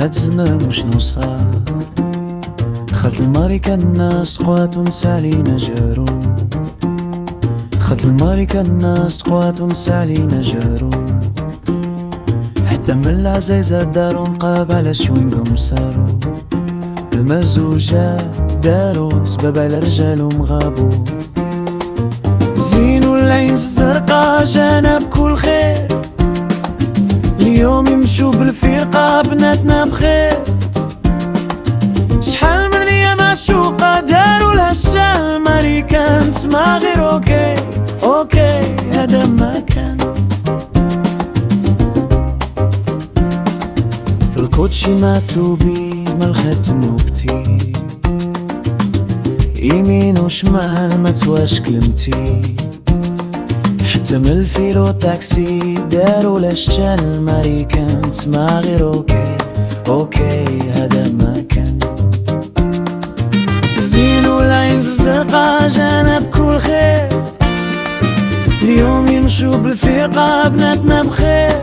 هتزنا مش نوصل. دخلت الماريكا الناس قوات ونسالينا جارو. دخلت الماريكا الناس قوات ونسالينا جارو. حتى من العزايزة دارو نقاب على شوينقهم سارو. المزوجة دارو سبب على رجالهم غابو. زين والعين الزرقا جانا بكل خير. اليوم يمشوا بالفرقة بناتنا بخير. شحال من ايام معشوقة داروا لها الشال. ماريكا نسمع غير اوكي اوكي هذا ما كان. في الكوتشي ماتوبي مالخات نوبتي. يمين وشمال ما تسواش كلمتي. حتى من الفيلو تاكسي داروا للشال. ماريكا نسمع غير اوكي اوكي هذا ما كان. زين والعين الزرقا جانا بكل خير. اليوم يمشوا بالفرقة بناتنا بخير.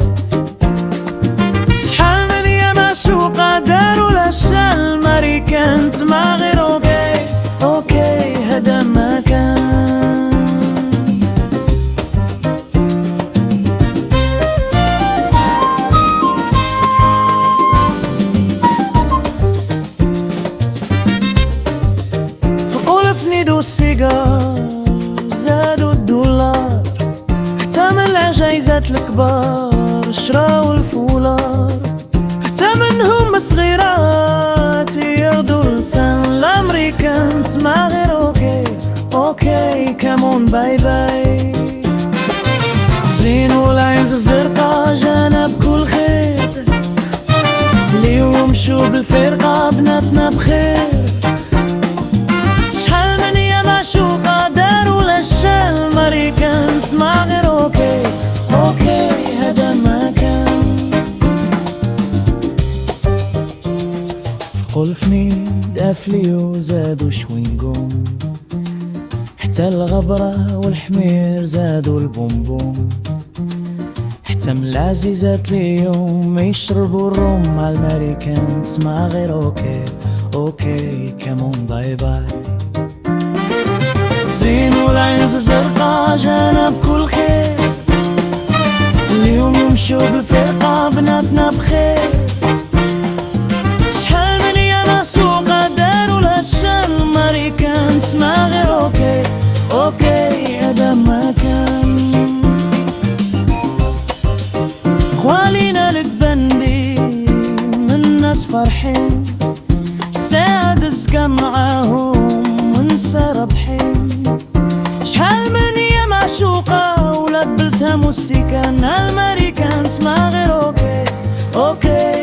شحال من ايام معشوقة داروا للشال. ماريكا نسمع غير اوكي اوكي هذا ما كان. فنيدو السيجار زادوا الدولار. حتى من العجايزات الكبار شراو الفولار. حتى منهم صغيرات ياخدوا لسان. الامريكان تسمع غير اوكي اوكي كامون باي باي. زين والعين الزرقا جانا بكل خير. اليوم مشوا بالفرقة بناتنا بخير. معشوقة داروا للشال. ماريكا نسمع غير اوكي اوكي هذا ما كان. فقلفني دافلي وزادوا شوينقوم. حتى الغبرة والحمير زادوا البومبوم. حتى من العزيزات اليوم يشربوا الروم. مع الماريكان تسمع غير اوكي اوكي كامون باي باي. زين والعين الزرقا جانا بكل خير. اليوم يمشوا بالفرقة بناتنا بخير. شحال من ايام معشوقة داروا لها الشال. ماريكا نسمع غير اوكي اوكي هذا ما كان. خوالينا الكبندي من ناس فرحين. سعد سكن معاهم ونسى ربحين. شحال من ايام معشوقة ولبلتها موسيقى. الماريكان تسمع غير اوكي اوكي